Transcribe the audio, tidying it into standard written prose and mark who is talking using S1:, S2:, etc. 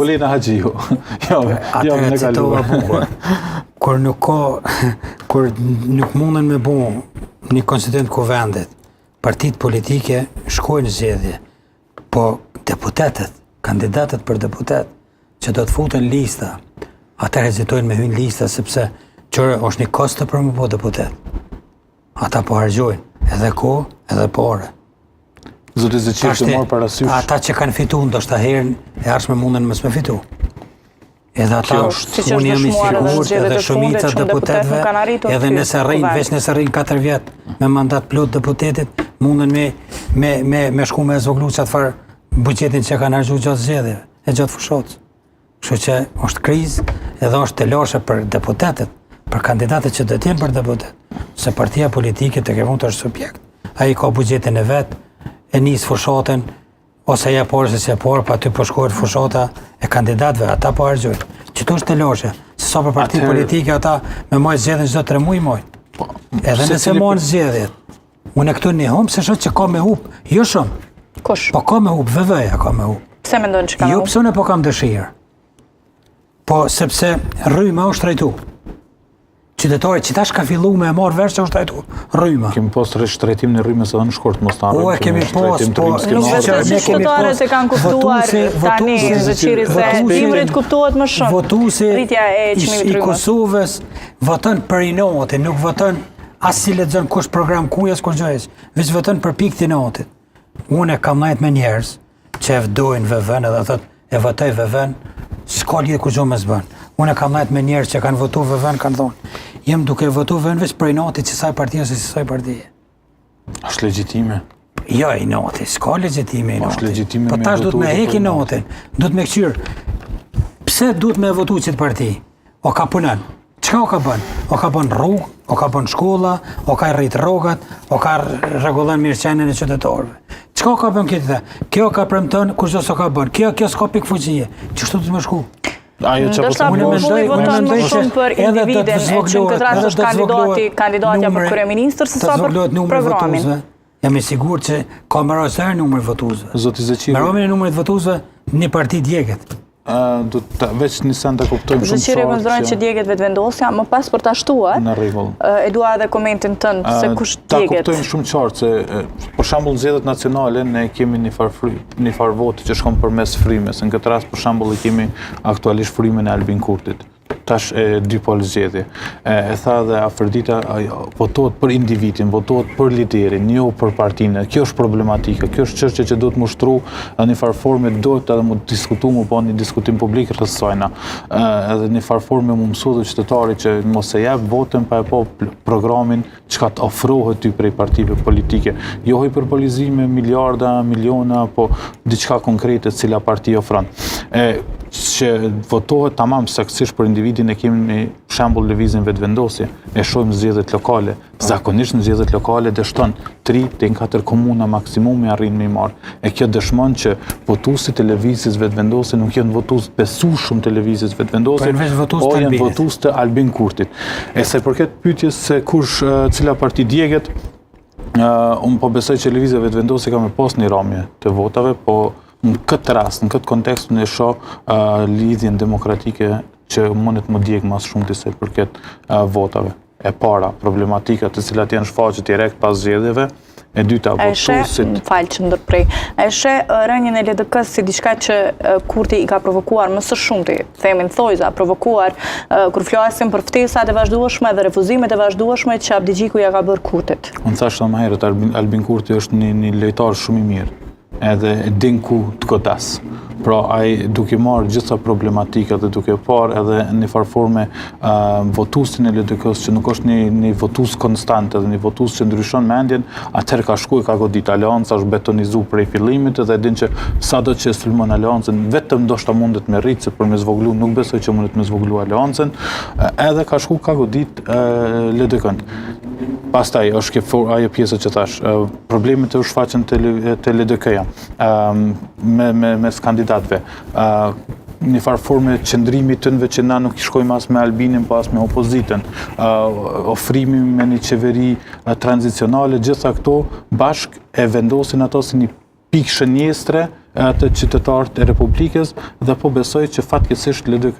S1: Polina Haxhiu. Jo, në kaluar.
S2: Kur nuk munden me bu një konstituent kuvendit, partitë politike shkojnë në zgjedhje, po deputetët, kandidatët për deputet, që do të futen lista, ata hezitojnë me hyrë lista sepse qëre është një kosto për më po deputet. Ata po hargjojnë, edhe kohë, edhe pore.
S1: Zoti Zeqiri të morë parasysh.
S2: Ata që kanë fitu, ndoshta herën e ardhshme munden mos me fitu. Edhe ata, unë jam i sigurt, edhe shumica deputetëve, edhe nëse rrinë, veç nëse rrinë 4 vjet me mandat plot deputetit, munden me shku me zvoglu qatë farë buqetin që kanë hargju gjatë zgjedhjeve, e gjatë fushotës. Kështu që është krizë edhe është të loshe për deputetet, për kandidatët që do të jenë për deputet, se partia politike të kevon të është subjekt. Ai ka buqetin e vetë, e nisë fushotën, ose ja porë se se porë, pa ty po shkojnë fushota e kandidatëve, ata po hargjojnë. Qëto është të loshe, se sa për parti politike ata me mojë zgjedhjen çdo 3 muaj mojnë. Edhe nëse mojnë zgjedhjet, unë këtu një humë se shotë që ka me hupë, jo shumë.
S3: Kush?
S2: Po ka me hupë, VV-ja ka me hupë.
S3: Pse mendojnë që ka me hupë?
S2: Jo pse unë po kam dëshirë. Po sepse rryma është trajtu. Qytetari që tash ka fillu me e marrë vesh që është trajtu rryma.
S1: Kemi pas shtrejtim në rrymës edhe në shkort, mos ta harrojmë.
S2: O, e kemi pas, po
S3: nuk vetëm që shqiptarët e kanë kuptuar tani Zeqiri se dimrit kuptohet më shumë.
S2: Votuesi
S3: Rritja e çmimit të
S2: i Kosovës voton për inotin, nuk voton as si lexon kush program kujas kur gjëhesh, veç voton për pikë të inotit. Unë kam marrë me njerëz që e vdojnë VV-n edhe thotë e votoj VV-n, s'ka lidhje kur gjë më s'bën. Unë kam marrë me njerëz që kanë votuar VV-n kanë thonë jem duke votuar vën veç për inotit që saj partia ose saj partije.
S1: Është legjitime.
S2: Jo, inoti, s'ka legjitime inoti.
S1: Është legjitime.
S2: Po tash duhet me hek inotin, duhet me kqyr. Pse duhet me votu qëtë parti? O ka punon. Çka o ka bën? O ka bën rrugë, o ka bën shkolla, o ka rrit rrogat, o ka rregullon mirëqenien e qytetarëve. Çka o ka bën këtë? Kjo ka premton kurse s'o ka bën. Kjo s'ka pikë fuqie. Ç'është të më shku?
S3: Ndoshta populli voton më shumë për individin, që në këtë rast është kandidatja për kryeministër, se sa për programin.
S2: Jam i sigurt që ka më rrosë numër votuesve.
S1: Zoti Zeqiri.
S2: Me ramin e numrit votuesve, një parti djegët.
S1: Do të veç një sen të kuptojmë shumë
S3: Zeqiri konsiderojnë që djegët vetëvendosja, më pas për ta shtuar.
S1: Në rregull.
S3: E dua edhe komentin tënd se kush djegët.
S1: Ta kuptojmë shumë qartë se për shembull zgjedhjet nacionale ne kemi një farë voti që shkon përmes frymës. Në këtë rast për shembull kemi aktualisht frymën e Albin Kurtit. Tash e dy palë zgjedhje. E tha dhe Afrodita, votohet për individin, votohet për liderin, jo për partinë. Kjo është problematika, kjo është çështje që duhet mushtru në një farë forme, duhet edhe më diskutu, më bën një diskutim publik rreth sajna. Edhe një farë forme më mësu dhe qytetarit që mos e jep votën pa e po programin çka të ofrohet ty prej partive politike. Jo hiperbolizime, miliarda, miliona, po diçka konkrete cila parti ofron. Që votohet tamam saktësisht për individin e kemi një shembull lëvizjen vetëvendosje, e shohim zgjedhjet lokale, zakonisht në zgjedhjet lokale dështon 3 deri në 4 komuna maksimumi arrin me marr. E kjo dëshmon që votuesit e lëvizjes vetëvendosje nuk janë votues besueshëm të lëvizjes vetëvendosje, po janë votues të Albin Kurtit. E sa përket pyetjes se kush cila parti djegët, unë po besoj që lëvizja vetëvendosje ka me pas një ramje të votave, po në këtë rast, në këtë kontekst në shoh lidhjen demokratike që mundet më djeg mas shumë të se përket votave. E para, problematikat të cilat janë shfaqur direkt pas zgjedhjeve, e dyta votuesit.
S3: Falë që ndërprej. A e sheh rënien e LDK-s si diçka që Kurti i ka provokuar më së shumti, themin thojza, provokuar kur flasim për ftesat e vazhdueshme dhe refuzimet e vazhdueshme që Abdi Gjiku ja ka bërë Kurtit.
S1: Unë thash më herët, Albin Kurti është një lojtar shumë i mirë, edhe e din ku të godas. Pra, ai duke marrë gjitha problematikat dhe duke parë edhe në farë forme votuesin e LDK-s që nuk është një votues konstant edhe një votues që ndryshon mendjen, atëherë ka shkuar ka godit aleanca, është betonizuar prej fillimit dhe din që sado që sulmon aleancën, vetëm ndoshta mundet me rrit se për me zvoglu, nuk besoj që mundet me zvoglu aleancën, edhe ka shkuar ka godit LDK-n. Pastaj është ajo pjesa që thash, problemet e u shfaqen te LDK-ja me kandidatëve. Një farë forme qëndrimi tënve që na nuk shkojmë as me Albinin, po as me opozitën, ofrimi me një qeveri tranzicionale, gjitha këto bashk e vendosin ato si një pikë shënjestre të qytetarët e Republikës dhe po besoj që fatkeqësisht LDK